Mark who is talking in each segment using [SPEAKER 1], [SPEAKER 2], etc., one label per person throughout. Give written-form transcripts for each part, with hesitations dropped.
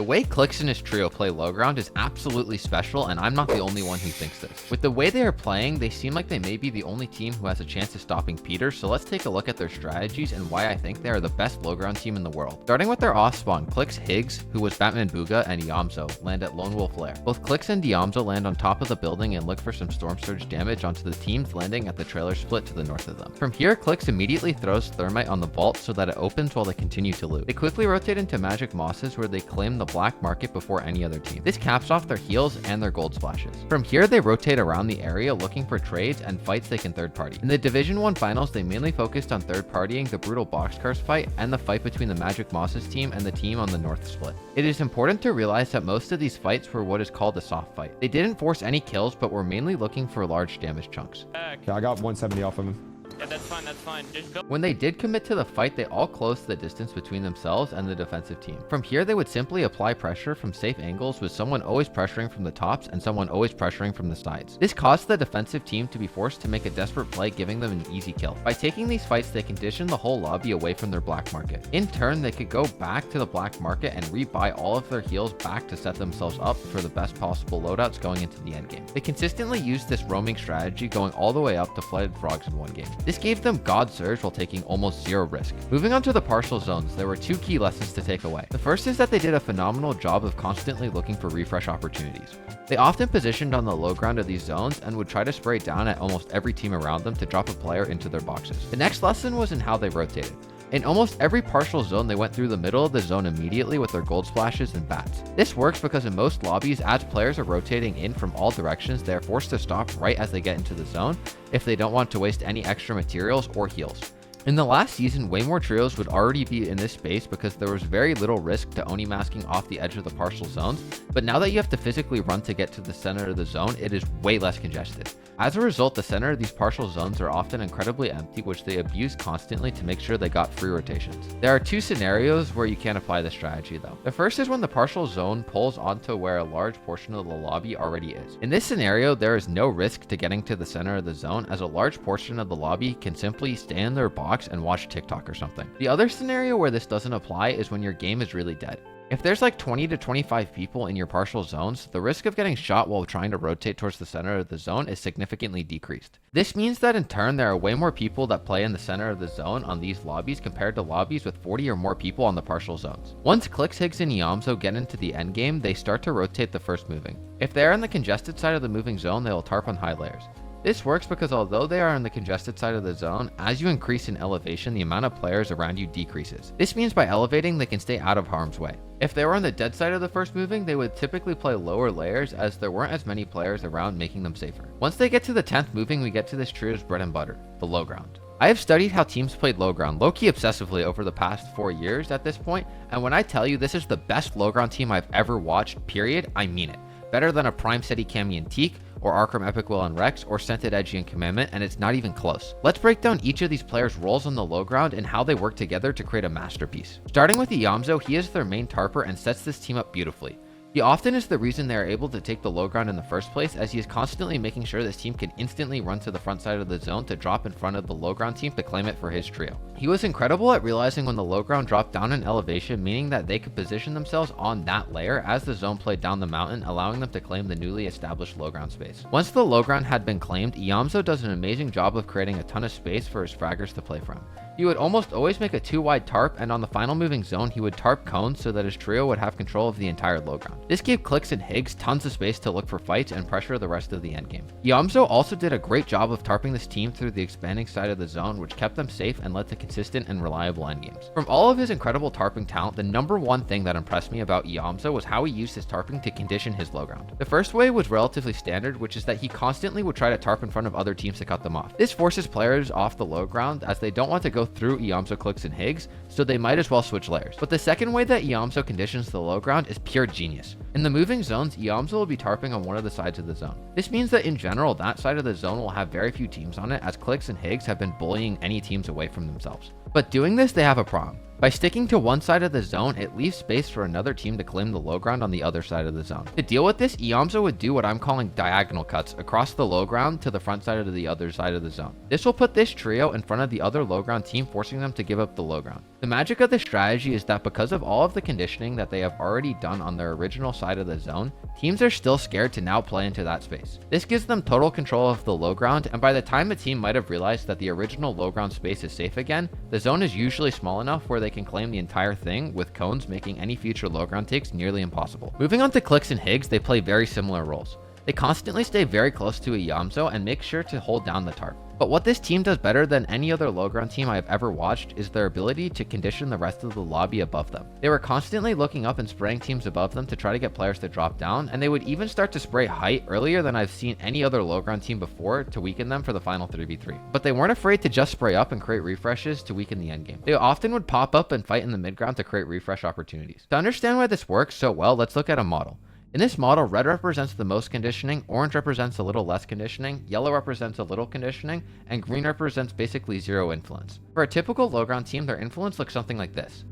[SPEAKER 1] The way Clix and his trio play low ground is absolutely special, and I'm not the only one who thinks this. With the way they are playing, they seem like they may be the only team who has a chance of stopping Peter, so let's take a look at their strategies and why I think they are the best low ground team in the world. Starting with their off spawn, Clix Higgs, who was Batman Booga, and Yamzo land at Lone Wolf Lair. Both Clix and Yamzo land on top of the building and look for some Storm Surge damage onto the teams landing at the trailer split to the north of them. From here, Clix immediately throws Thermite on the vault so that it opens while they continue to loot. They quickly rotate into Magic Mosses where they claim the black market before any other team. This caps off their heals and their gold splashes. From here, they rotate around the area looking for trades and fights they can third party. In the Division 1 finals, they mainly focused on third partying the brutal boxcars fight and the fight between the Magic Mosses team and the team on the north split. It is important to realize that most of these fights were what is called a soft fight. They didn't force any kills, but were mainly looking for large damage chunks.
[SPEAKER 2] Yeah, I got 170 off of him.
[SPEAKER 3] Yeah, that's fine, that's fine. Just go.
[SPEAKER 1] When they did commit to the fight, they all closed the distance between themselves and the defensive team. From here, they would simply apply pressure from safe angles with someone always pressuring from the tops and someone always pressuring from the sides. This caused the defensive team to be forced to make a desperate play, giving them an easy kill. By taking these fights, they conditioned the whole lobby away from their black market. In turn, they could go back to the black market and rebuy all of their heals back to set themselves up for the best possible loadouts going into the endgame. They consistently used this roaming strategy, going all the way up to flooded frogs in one game. This gave them God Surge while taking almost zero risk. Moving on to the partial zones, there were two key lessons to take away. The first is that they did a phenomenal job of constantly looking for refresh opportunities. They often positioned on the low ground of these zones and would try to spray down at almost every team around them to drop a player into their boxes. The next lesson was in how they rotated. In almost every partial zone, they went through the middle of the zone immediately with their gold splashes and bats. This works because in most lobbies, as players are rotating in from all directions, they are forced to stop right as they get into the zone if they don't want to waste any extra materials or heals. In the last season, way more trios would already be in this space because there was very little risk to Oni masking off the edge of the partial zones, but now that you have to physically run to get to the center of the zone, it is way less congested. As a result, the center of these partial zones are often incredibly empty, which they abuse constantly to make sure they got free rotations. There are two scenarios where you can apply this strategy though. The first is when the partial zone pulls onto where a large portion of the lobby already is. In this scenario, there is no risk to getting to the center of the zone as a large portion of the lobby can simply stay in their box and watch TikTok or something. The other scenario where this doesn't apply is when your game is really dead. If there's like 20 to 25 people in your partial zones, the risk of getting shot while trying to rotate towards the center of the zone is significantly decreased. This means that in turn, there are way more people that play in the center of the zone on these lobbies compared to lobbies with 40 or more people on the partial zones. Once Clix, Higgs, and Yamzo get into the endgame, they start to rotate the first moving. If they are in the congested side of the moving zone, they will tarp on high layers. This works because although they are in the congested side of the zone, as you increase in elevation, the amount of players around you decreases. This means by elevating, they can stay out of harm's way. If they were on the dead side of the first moving, they would typically play lower layers as there weren't as many players around, making them safer. Once they get to the 10th moving, we get to this trio's bread and butter, the low ground. I have studied how teams played low ground low-key obsessively over the past 4 years at this point, and when I tell you this is the best low ground team I've ever watched, period, I mean it. Better than a Prime Steady Cammy and Teak, or Arkham Epic Will and Rex, or Scented Edgy and Commandment, and it's not even close. Let's break down each of these players' roles on the low ground and how they work together to create a masterpiece. Starting with Yamzo, he is their main tarper and sets this team up beautifully. He often is the reason they are able to take the low ground in the first place, as he is constantly making sure this team can instantly run to the front side of the zone to drop in front of the low ground team to claim it for his trio. He was incredible at realizing when the low ground dropped down in elevation, meaning that they could position themselves on that layer as the zone played down the mountain, allowing them to claim the newly established low ground space. Once the low ground had been claimed, Yamzo does an amazing job of creating a ton of space for his fraggers to play from. He would almost always make a 2-wide tarp, and on the final moving zone, he would tarp cones so that his trio would have control of the entire low ground. This gave Clix and Higgs tons of space to look for fights and pressure the rest of the endgame. Yamzo also did a great job of tarping this team through the expanding side of the zone, which kept them safe and led to consistent and reliable endgames. From all of his incredible tarping talent, the number one thing that impressed me about Yamzo was how he used his tarping to condition his low ground. The first way was relatively standard, which is that he constantly would try to tarp in front of other teams to cut them off. This forces players off the low ground as they don't want to go through Yamzo, Clix, and Higgs, so they might as well switch layers. But the second way that Yamzo conditions the low ground is pure genius. In the moving zones, Yamzo will be tarping on one of the sides of the zone. This means that in general, that side of the zone will have very few teams on it, as Clix and Higgs have been bullying any teams away from themselves. But doing this, they have a problem. By sticking to one side of the zone, it leaves space for another team to claim the low ground on the other side of the zone. To deal with this, Iamzo would do what I'm calling diagonal cuts across the low ground to the front side of the other side of the zone. This will put this trio in front of the other low ground team, forcing them to give up the low ground. The magic of this strategy is that because of all of the conditioning that they have already done on their original side of the zone, teams are still scared to now play into that space. This gives them total control of the low ground, and by the time a team might have realized that the original low ground space is safe again, the zone is usually small enough where they can claim the entire thing, with cones making any future low ground takes nearly impossible. Moving on to Clix and Higgs, they play very similar roles. They constantly stay very close to a Iamzo and make sure to hold down the tarp. But what this team does better than any other low ground team I have ever watched is their ability to condition the rest of the lobby above them. They were constantly looking up and spraying teams above them to try to get players to drop down, and they would even start to spray height earlier than I've seen any other low ground team before to weaken them for the final 3v3. But they weren't afraid to just spray up and create refreshes to weaken the endgame. They often would pop up and fight in the mid ground to create refresh opportunities. To understand why this works so well, let's look at a model. In this model, red represents the most conditioning, orange represents a little less conditioning, yellow represents a little conditioning, and green represents basically zero influence. For a typical low ground team, their influence looks something like this.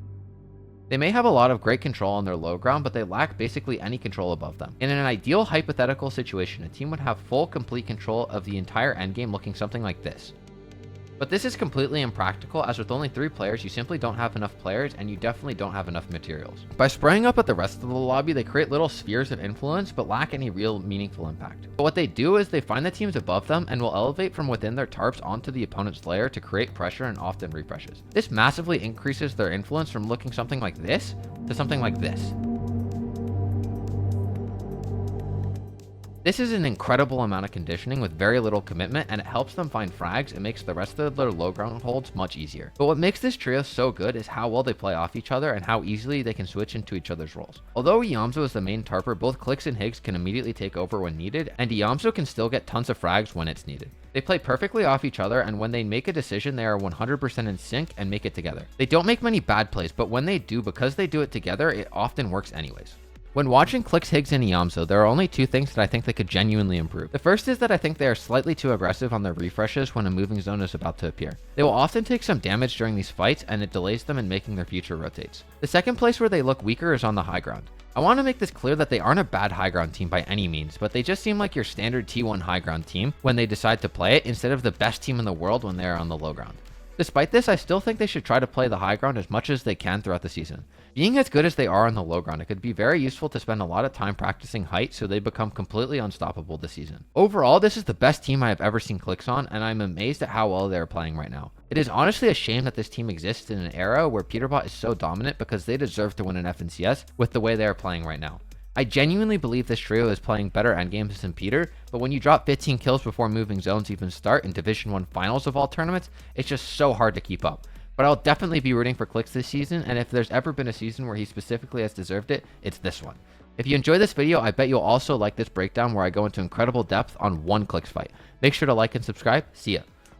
[SPEAKER 1] They may have a lot of great control on their low ground, but they lack basically any control above them. In an ideal hypothetical situation, a team would have full, complete control of the entire endgame looking something like this. But this is completely impractical, as with only 3 players, you simply don't have enough players and you definitely don't have enough materials. By spraying up at the rest of the lobby, they create little spheres of influence but lack any real meaningful impact. But what they do is they find the teams above them and will elevate from within their tarps onto the opponent's layer to create pressure and often refreshes. This massively increases their influence from looking something like this to something like this. This is an incredible amount of conditioning with very little commitment, and it helps them find frags and makes the rest of their low ground holds much easier. But what makes this trio so good is how well they play off each other and how easily they can switch into each other's roles. Although Iamzo is the main tarper, both Clix and Higgs can immediately take over when needed, and Iamzo can still get tons of frags when it's needed. They play perfectly off each other, and when they make a decision, they are 100% in sync and make it together. They don't make many bad plays, but when they do, because they do it together, it often works anyways. When watching Clix, Higgs, and Iamzo, there are only 2 things that I think they could genuinely improve. The first is that I think they are slightly too aggressive on their refreshes when a moving zone is about to appear. They will often take some damage during these fights, and it delays them in making their future rotates. The second place where they look weaker is on the high ground. I want to make this clear that they aren't a bad high ground team by any means, but they just seem like your standard T1 high ground team when they decide to play it, instead of the best team in the world when they are on the low ground. Despite this, I still think they should try to play the high ground as much as they can throughout the season. Being as good as they are on the low ground, it could be very useful to spend a lot of time practicing height so they become completely unstoppable this season. Overall, this is the best team I have ever seen Clix on, and I'm amazed at how well they are playing right now. It is honestly a shame that this team exists in an era where Peterbot is so dominant, because they deserve to win an FNCS with the way they are playing right now. I genuinely believe this trio is playing better endgames than Peter, but when you drop 15 kills before moving zones even start in Division 1 finals of all tournaments, it's just so hard to keep up. But I'll definitely be rooting for Clix this season, and if there's ever been a season where he specifically has deserved it, it's this one. If you enjoyed this video, I bet you'll also like this breakdown where I go into incredible depth on one Clix fight. Make sure to like and subscribe. See ya.